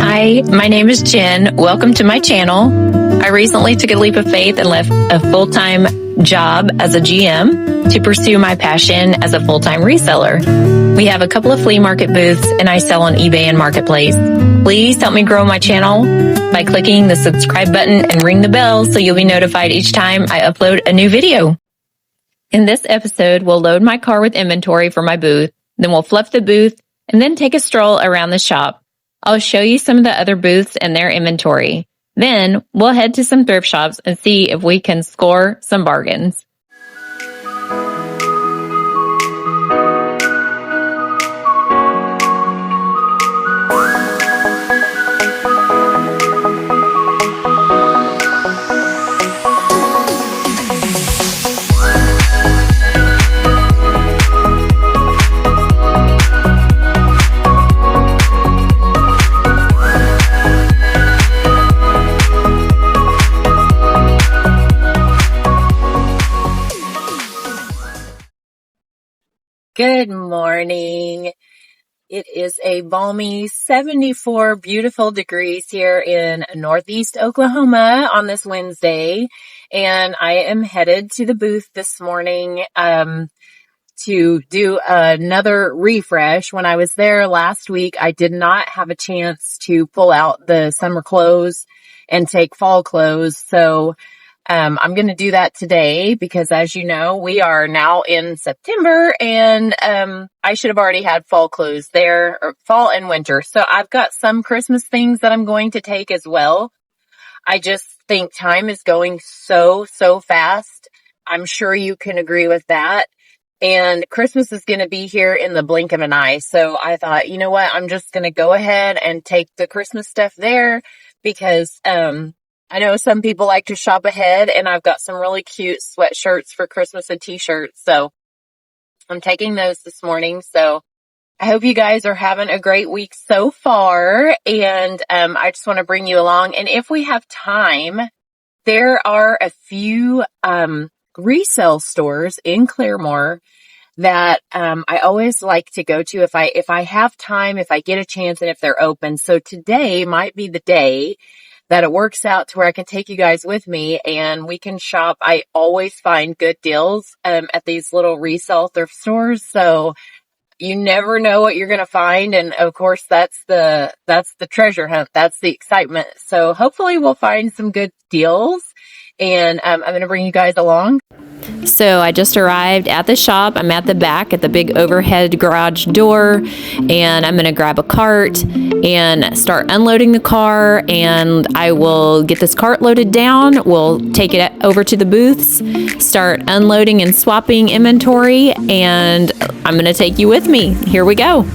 Hi, my name is Jen. Welcome to my channel. I recently took a leap of faith and left a full-time job as a GM to pursue my passion as a full-time reseller. We have a couple of flea market booths and I sell on eBay and Marketplace. Please help me grow my channel by clicking the subscribe button and ring the bell so you'll be notified each time I upload a new video. In this episode, we'll load my car with inventory for my booth, then we'll fluff the booth and then take a stroll around the shop. I'll show you some of the other booths and their inventory. Then we'll head to some thrift shops and see if we can score some bargains. Good morning. It is a balmy 74 beautiful degrees here in Northeast Oklahoma on this Wednesday. And I am headed to the booth this morning to do another refresh. When I was there last week, I did not have a chance to pull out the summer clothes and take fall clothes. So I'm going to do that today because, as you know, we are now in September and I should have already had fall clothes there, or fall and winter. So I've got some Christmas things that I'm going to take as well. I just think time is going so fast. I'm sure you can agree with that. And Christmas is going to be here in the blink of an eye. So I thought, you know what, I'm just going to go ahead and take the Christmas stuff there because I know some people like to shop ahead, and I've got some really cute sweatshirts for Christmas and t-shirts. So I'm taking those this morning. So I hope you guys are having a great week so far. And I just want to bring you along. And if we have time, there are a few resale stores in Claremore that I always like to go to if I have time, if I get a chance, and if they're open. So today might be the day that it works out to where I can take you guys with me and we can shop. I always find good deals at these little resale thrift stores. So you never know what you're going to find. And of course, that's the treasure hunt. That's the excitement. So hopefully we'll find some good deals, and I'm going to bring you guys along. So I just arrived at the shop. I'm at the back at the big overhead garage door, and I'm going to grab a cart and start unloading the car, and I will get this cart loaded down. We'll take it over to the booths, start unloading and swapping inventory, and I'm going to take you with me. Here we go.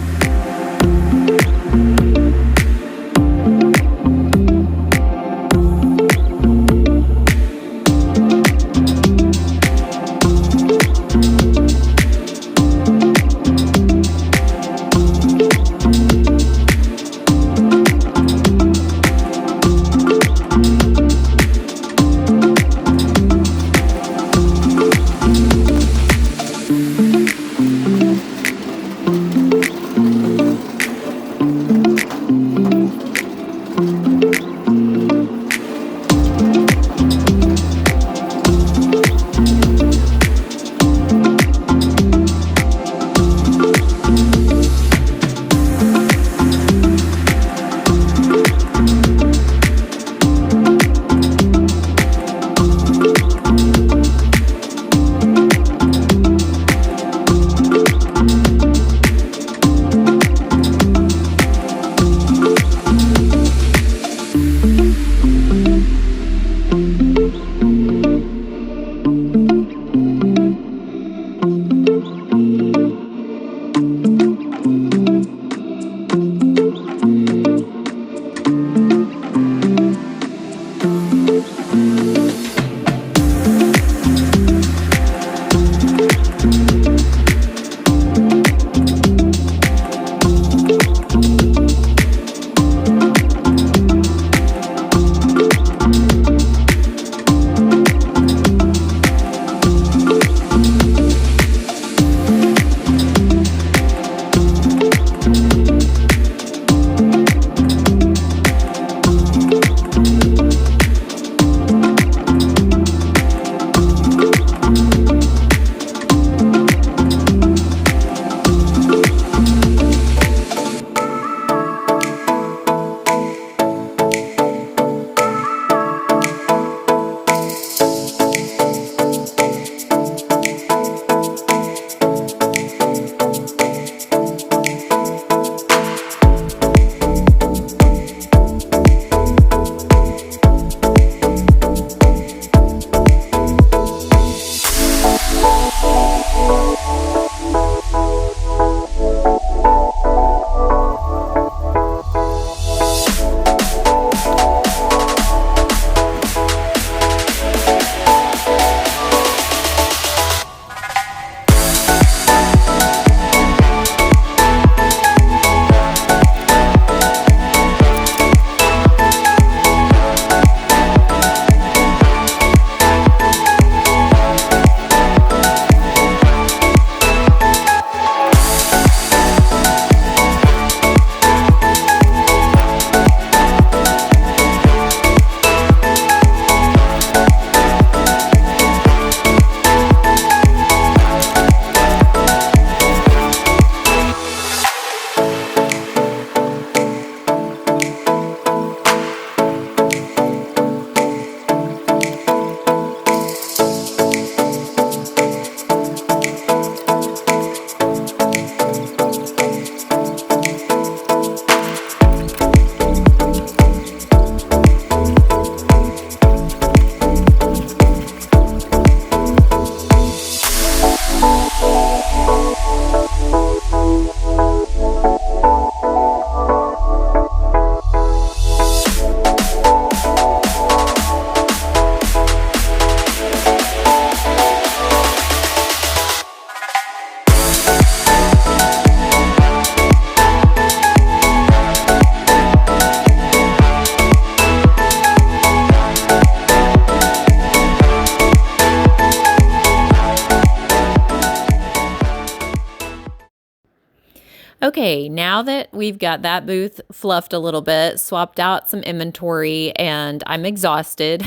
Okay, now that we've got that booth fluffed a little bit, swapped out some inventory, and I'm exhausted,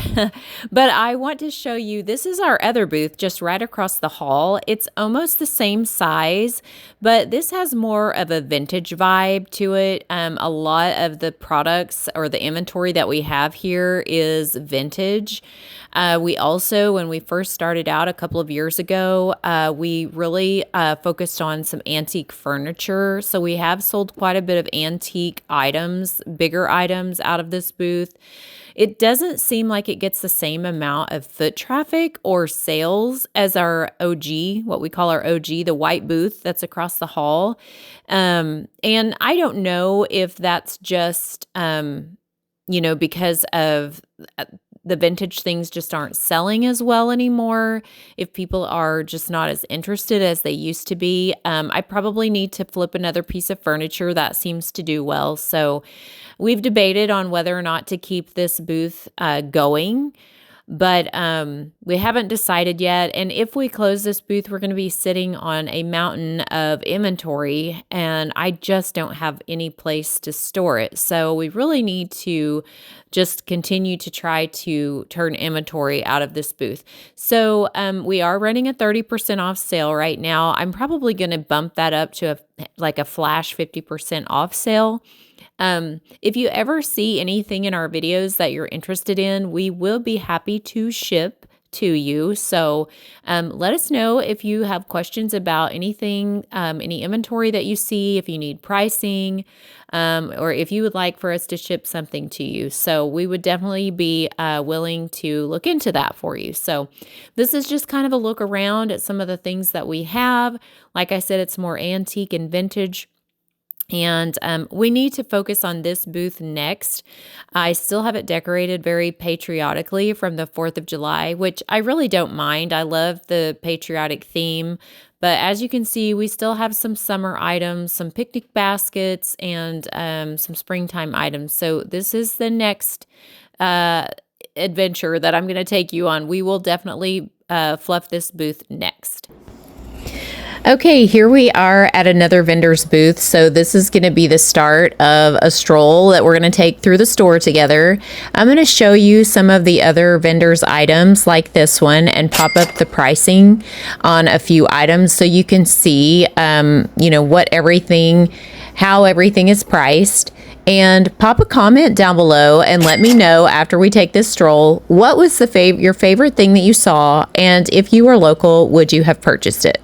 but I want to show you, this is our other booth just right across the hall. It's almost the same size, but this has more of a vintage vibe to it. A lot of the products or the inventory that we have here is vintage. We also, when we first started out a couple of years ago, we really focused on some antique furniture. So we have sold quite a bit of antique items, bigger items out of this booth. It doesn't seem like it gets the same amount of foot traffic or sales as our OG, what we call our OG, the white booth that's across the hall. And I don't know if that's just, because of the vintage things just aren't selling as well anymore. If people are just not as interested as they used to be, I probably need to flip another piece of furniture that seems to do well. So we've debated on whether or not to keep this booth going, but we haven't decided yet. And if we close this booth, we're going to be sitting on a mountain of inventory, and I just don't have any place to store it. So we really need to just continue to try to turn inventory out of this booth. So we are running a 30% off sale right now. I'm probably going to bump that up to a flash 50% off sale. If you ever see anything in our videos that you're interested in, we will be happy to ship to you. So let us know if you have questions about anything, any inventory that you see, if you need pricing, or if you would like for us to ship something to you. So we would definitely be willing to look into that for you. So this is just kind of a look around at some of the things that we have. Like I said, it's more antique and vintage. And we need to focus on this booth next. I still have it decorated very patriotically from the 4th of July, which I really don't mind. I love the patriotic theme. But as you can see, we still have some summer items, some picnic baskets, and some springtime items. So this is the next adventure that I'm going to take you on. We will definitely fluff this booth next. Okay, here we are at another vendor's booth. So this is going to be the start of a stroll that we're going to take through the store together. I'm going to show you some of the other vendors' items like this one and pop up the pricing on a few items so you can see, how everything is priced. And pop a comment down below and let me know after we take this stroll, what was your favorite thing that you saw? And if you were local, would you have purchased it?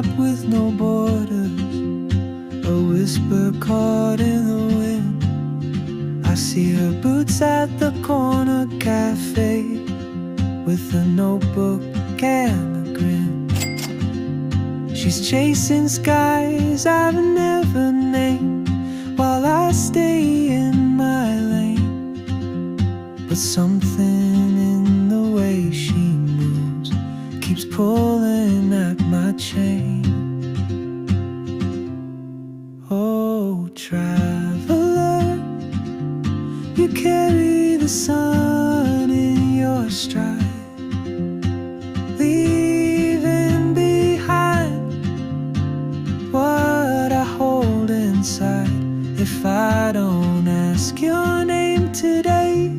map with no borders, a whisper caught in the wind. I see her boots at the corner cafe, with a notebook and a grin. She's chasing skies I've never named, while I stay in my lane. But something in the way she moves keeps pulling at my chain. Oh, traveler, you carry the sun in your stride, leaving behind what I hold inside. If I don't ask your name today,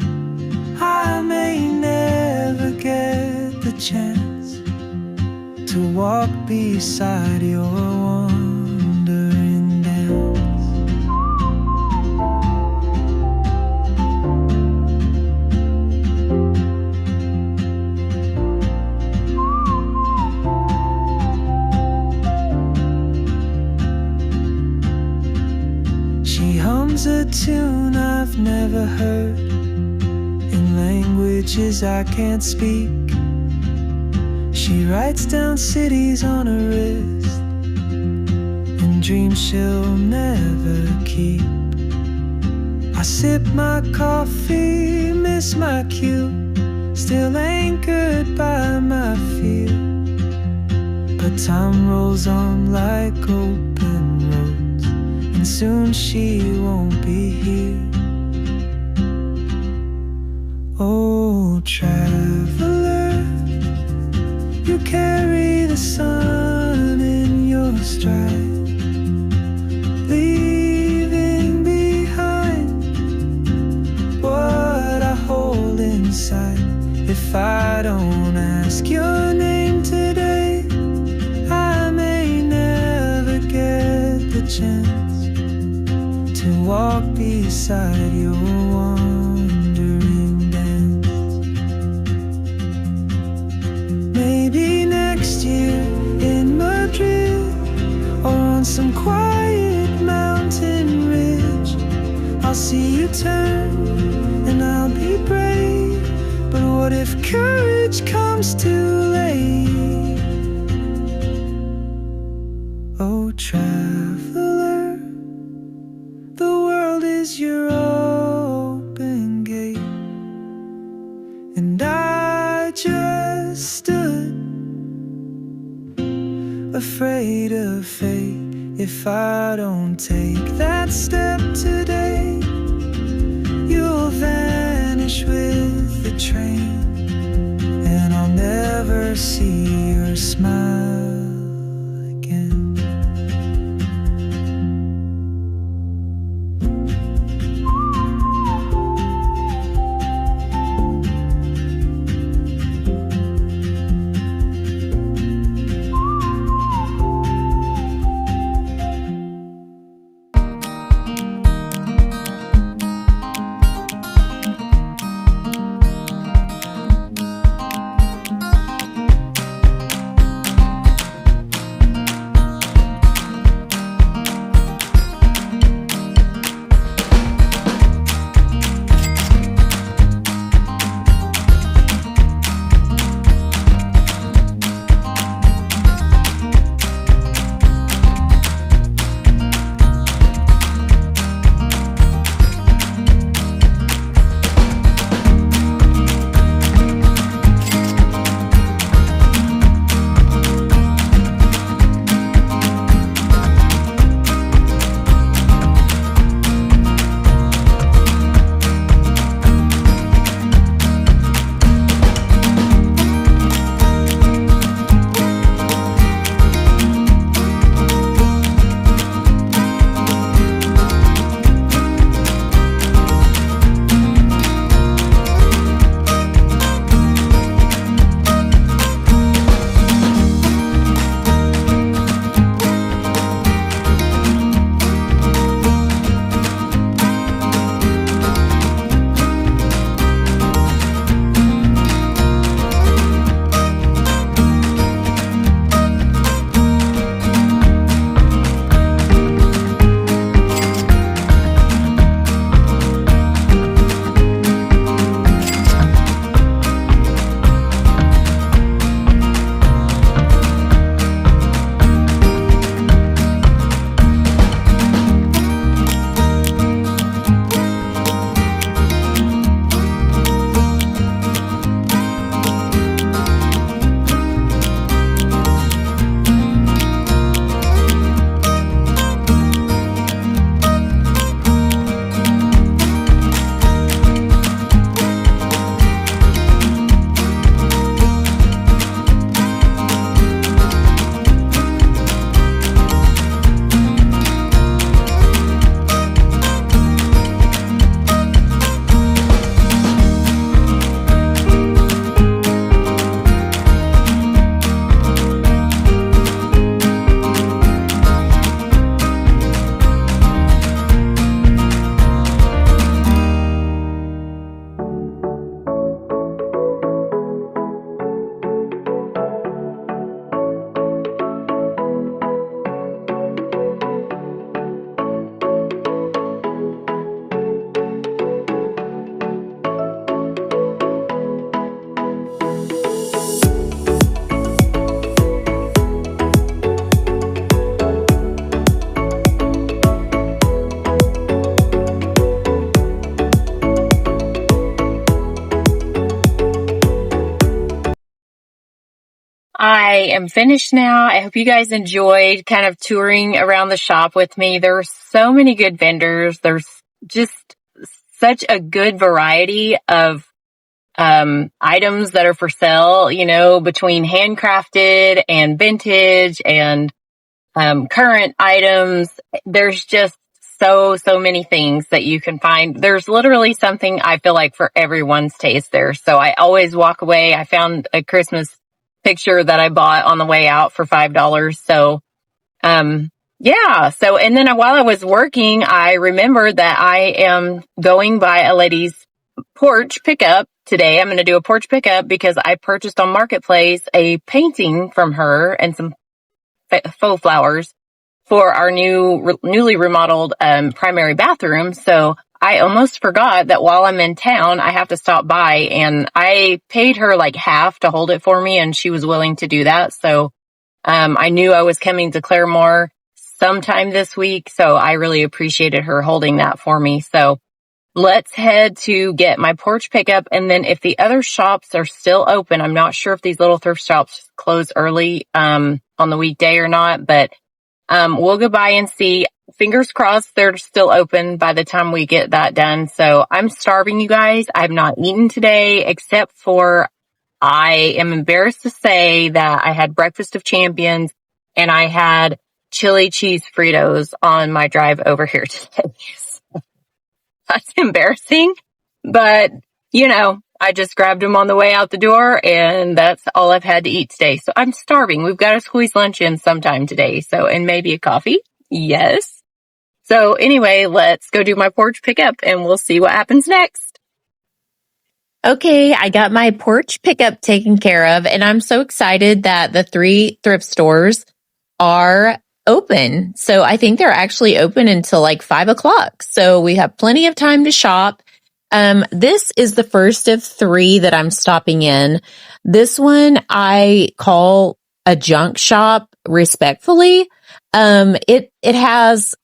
I may never get the chance to walk beside your wandering dance. She hums a tune I've never heard, in languages I can't speak. She writes down cities on her wrist, and dreams she'll never keep. I sip my coffee, miss my cue, still anchored by my fear. But time rolls on like open roads, and soon she won't be here. Oh, traveler, you carry the sun in your stride, leaving behind what I hold inside. If I don't ask your name today, I may never get the chance to walk beside your wandering dance. Maybe next year in Madrid, or on some quiet mountain ridge, I'll see you turn and I'll be brave. But what if courage comes too late? Oh, traveler, the world is your open gate, and I just stood afraid of fate. If I don't take that step today, you'll vanish with the train, and I'll never see your smile again. I am finished now. I hope you guys enjoyed kind of touring around the shop with me. There are so many good vendors. There's just such a good variety of items that are for sale, between handcrafted and vintage and current items. There's just so many things that you can find. There's literally something, I feel like, for everyone's taste there. So I always walk away. I found a Christmas picture that I bought on the way out for $5. So, yeah. So, and then while I was working, I remembered that I am going by a lady's porch pickup today. I'm going to do a porch pickup because I purchased on Marketplace a painting from her and some faux flowers for our newly remodeled primary bathroom. So I almost forgot that while I'm in town, I have to stop by, and I paid her like half to hold it for me, and she was willing to do that. So I knew I was coming to Claremore sometime this week, so I really appreciated her holding that for me. So let's head to get my porch pickup, and then if the other shops are still open, I'm not sure if these little thrift shops close early on the weekday or not, but we'll go by and see. Fingers crossed they're still open by the time we get that done. So I'm starving, you guys. I have not eaten today, except for I am embarrassed to say that I had breakfast of champions and I had chili cheese Fritos on my drive over here today. That's embarrassing, but I just grabbed them on the way out the door, and that's all I've had to eat today. So I'm starving. We've got to squeeze lunch in sometime today. So, and maybe a coffee. Yes. So anyway, let's go do my porch pickup and we'll see what happens next. Okay, I got my porch pickup taken care of, and I'm so excited that the 3 thrift stores are open. So I think they're actually open until like 5:00. So we have plenty of time to shop. This is the first of 3 that I'm stopping in. This one I call a junk shop, respectfully. It has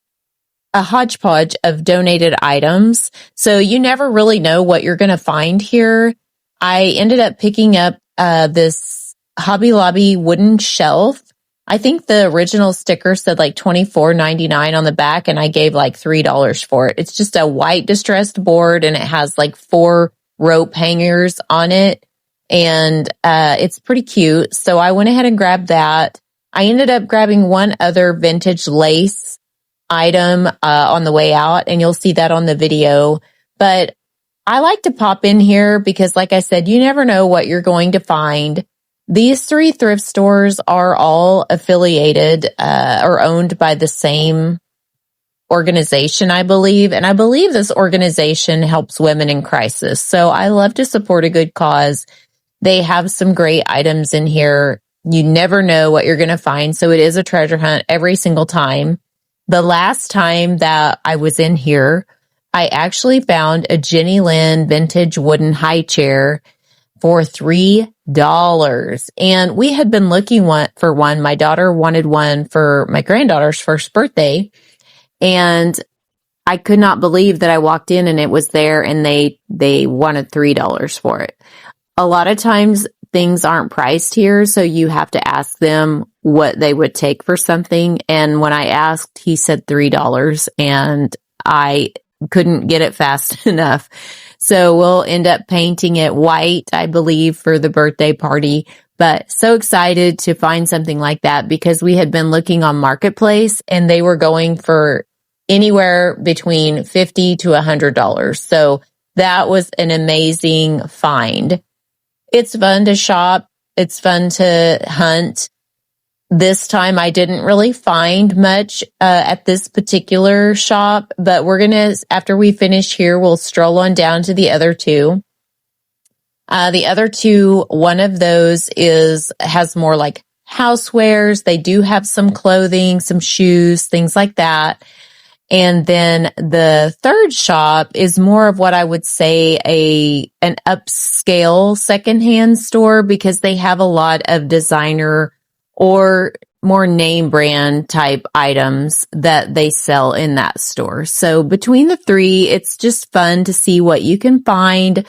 a hodgepodge of donated items, so you never really know what you're going to find here. I ended up picking up this Hobby Lobby wooden shelf. I think the original sticker said like $24.99 on the back, and I gave like $3 for it. It's just a white distressed board, and it has like 4 rope hangers on it, and it's pretty cute. So I went ahead and grabbed that. I ended up grabbing one other vintage lace item on the way out, and you'll see that on the video. But I like to pop in here because, like I said, you never know what you're going to find. These 3 thrift stores are all affiliated or owned by the same organization, I believe. And I believe this organization helps women in crisis. So I love to support a good cause. They have some great items in here. You never know what you're going to find. So it is a treasure hunt every single time. The last time that I was in here, I actually found a Jenny Lynn vintage wooden high chair for $3. And we had been looking for one. My daughter wanted one for my granddaughter's first birthday. And I could not believe that I walked in and it was there, and they wanted $3 for it. A lot of times things aren't priced here, so you have to ask them what they would take for something. And when I asked, he said $3, and I couldn't get it fast enough. So we'll end up painting it white, I believe, for the birthday party. But so excited to find something like that because we had been looking on Marketplace and they were going for anywhere between $50 to $100. So that was an amazing find. It's fun to shop. It's fun to hunt. This time I didn't really find much at this particular shop, but we're going to, after we finish here, we'll stroll on down to the other 2. The other 2, one of those has more like housewares. They do have some clothing, some shoes, things like that. And then the third shop is more of what I would say an upscale secondhand store because they have a lot of designer or more name brand type items that they sell in that store. So between the 3, it's just fun to see what you can find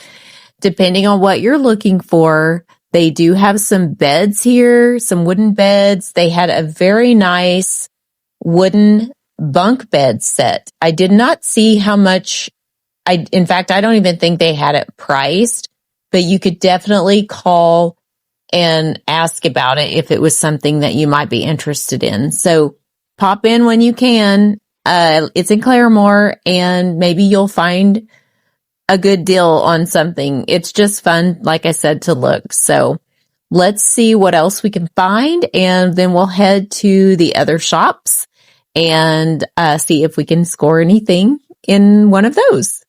depending on what you're looking for. They do have some beds here, some wooden beds. They had a very nice wooden bunk bed set. I did not see how much, in fact, I don't even think they had it priced, but you could definitely call and ask about it if it was something that you might be interested in. So pop in when you can. It's in Claremore, and maybe you'll find a good deal on something. It's just fun, like I said, to look. So let's see what else we can find, and then we'll head to the other shops and see if we can score anything in one of those.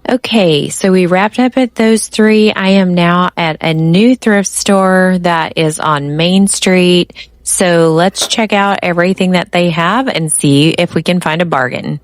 Okay, so we wrapped up at those three. I am now at a new thrift store that is on Main Street. So let's check out everything that they have and see if we can find a bargain.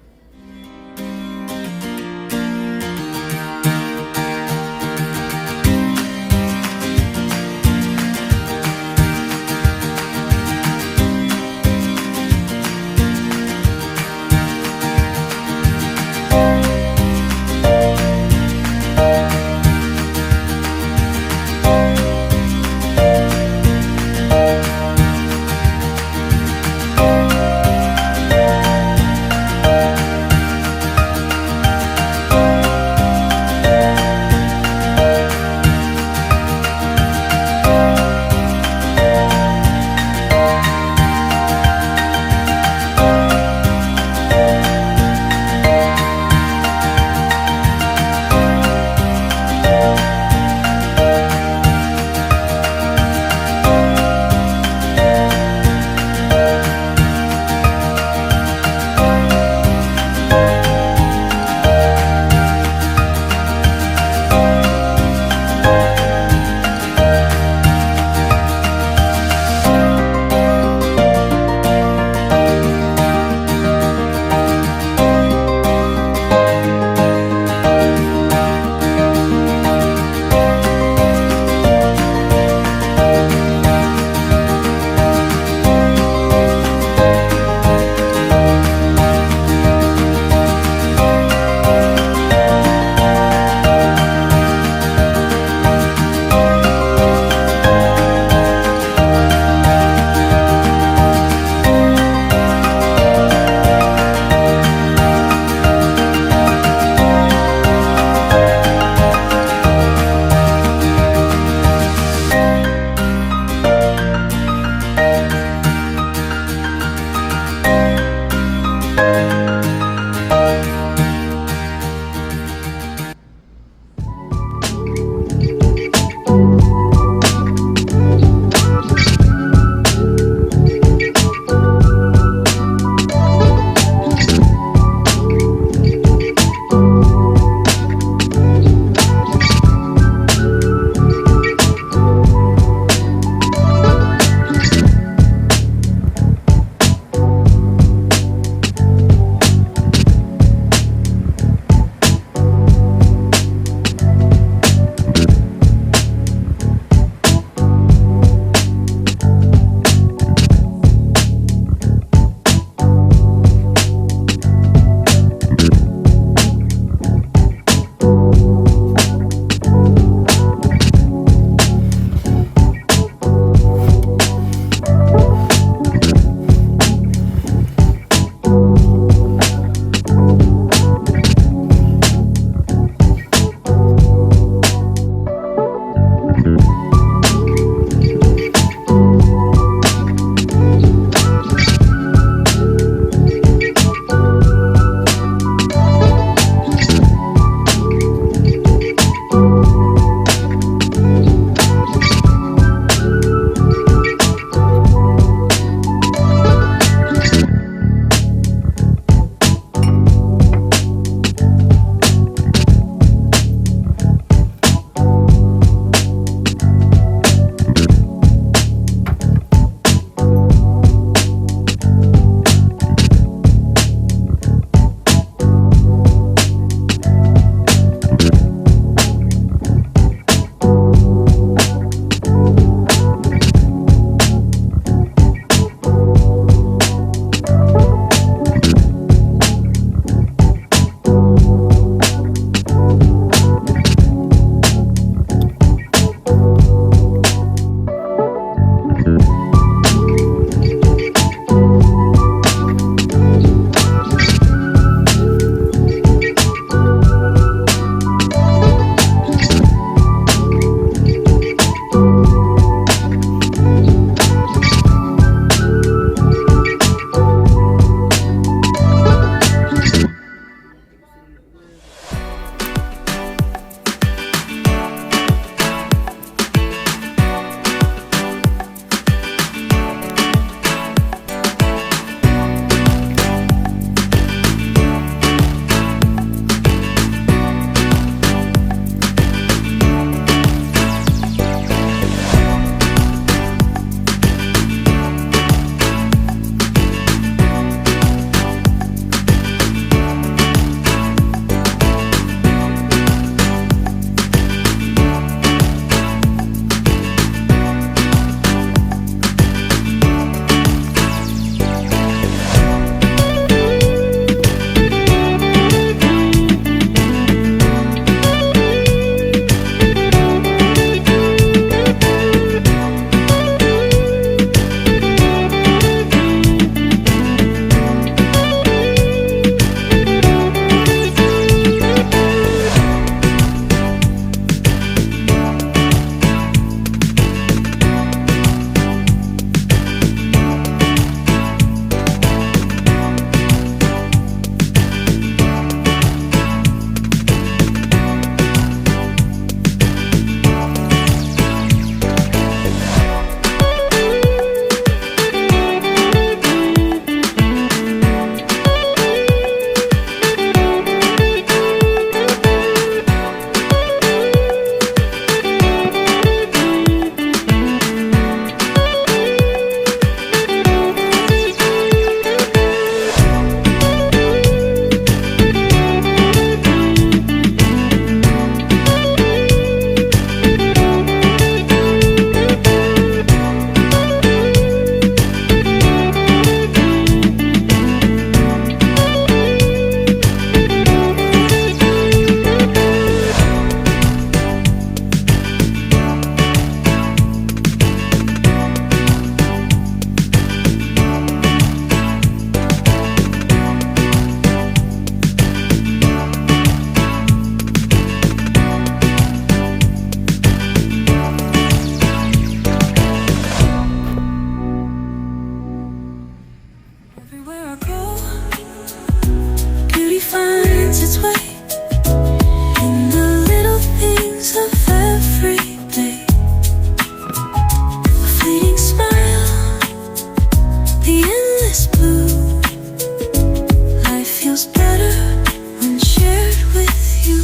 you.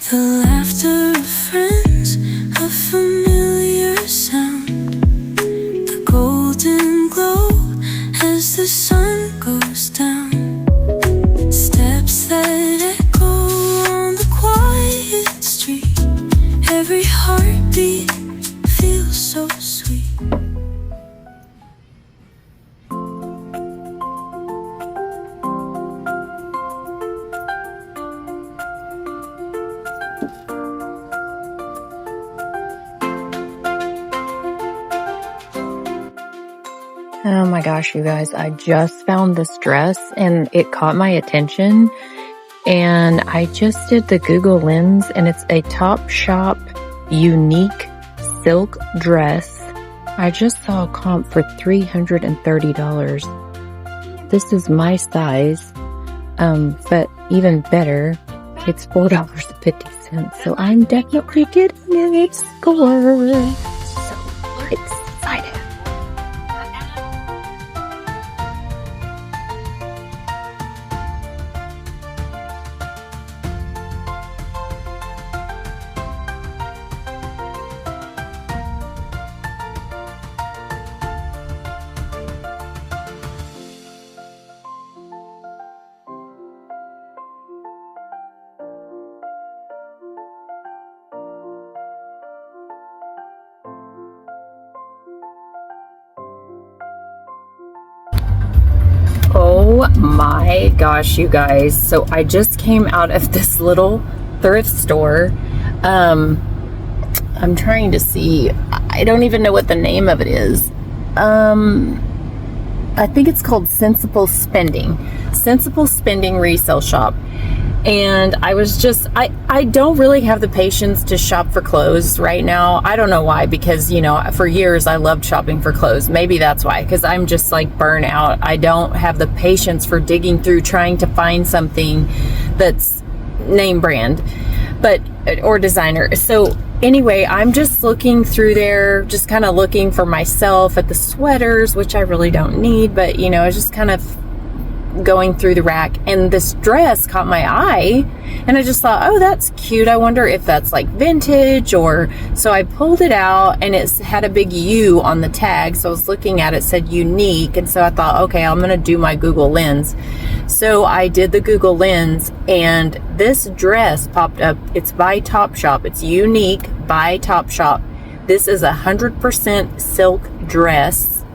The laughter of friends, a familiar sound, the golden glow as the sun goes down, steps that echo on the quiet street, every heartbeat feels so sweet. Oh my gosh, you guys, I just found this dress and it caught my attention, and I just did the Google Lens, and it's a Topshop unique silk dress. I just saw a comp for $330. This is my size, but even better, it's $4.50. So I'm definitely getting it score. So excited. Oh my gosh, you guys. So I just came out of this little thrift store. I'm trying to see. I don't even know what the name of it is. I think it's called Sensible Spending. Sensible Spending Resale Shop. And I was just, I don't really have the patience to shop for clothes right now. I don't know why, because, you know, for years I loved shopping for clothes. Maybe that's why, because I'm just like burnt out. I don't have the patience for digging through trying to find something that's name brand, or designer. So anyway, I'm just looking through there, just kind of looking for myself at the sweaters, which I really don't need, but you know, it's just kind of going through the rack, and this dress caught my eye, and I just thought, oh, that's cute. I wonder if that's like vintage, or so I pulled it out, and it had a big U on the tag. So I was looking at it, said unique, and so I thought, okay, I'm gonna do my Google Lens. So I did the Google Lens, and this dress popped up. It's by Topshop. It's unique by Topshop. This is 100% silk dress.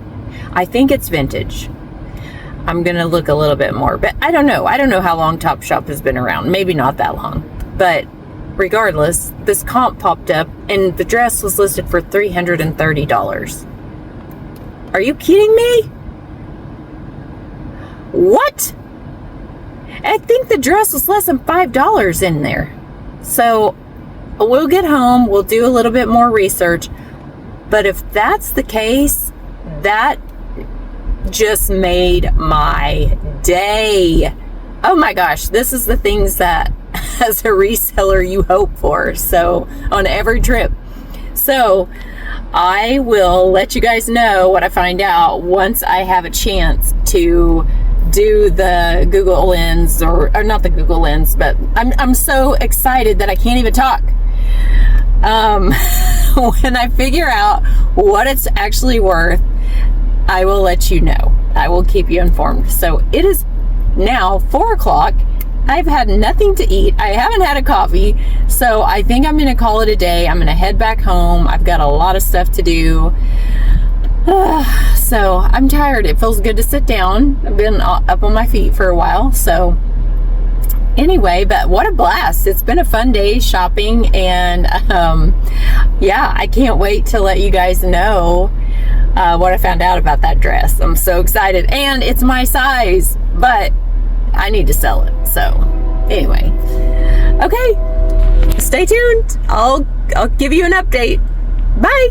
I think it's vintage. I'm gonna look a little bit more, but I don't know. I don't know how long Topshop has been around. Maybe not that long, but regardless, this comp popped up, and the dress was listed for $330. Are you kidding me? What? I think the dress was less than $5 in there. So we'll get home, we'll do a little bit more research, but if that's the case, that just made my day. Oh my gosh, this is the things that as a reseller you hope for, so on every trip. So I will let you guys know what I find out once I have a chance to do the Google Lens, or not the Google Lens, but I'm so excited that I can't even talk. When I figure out what it's actually worth, I will let you know. I will keep you informed. So it is now 4 o'clock. I've had nothing to eat. I haven't had a coffee. So I think I'm going to call it a day. I'm going to head back home. I've got a lot of stuff to do. So I'm tired. It feels good to sit down. I've been up on my feet for a while. So anyway, but what a blast. It's been a fun day shopping, and yeah, I can't wait to let you guys know what I found out about that dress. I'm so excited, and it's my size, but I need to sell it. So anyway, okay, stay tuned. I'll give you an update. Bye.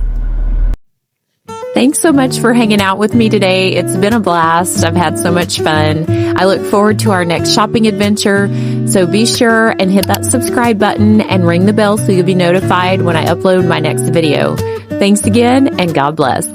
Thanks so much for hanging out with me today. It's been a blast. I've had so much fun. I look forward to our next shopping adventure. So be sure and hit that subscribe button and ring the bell so you'll be notified when I upload my next video. Thanks again, and God bless.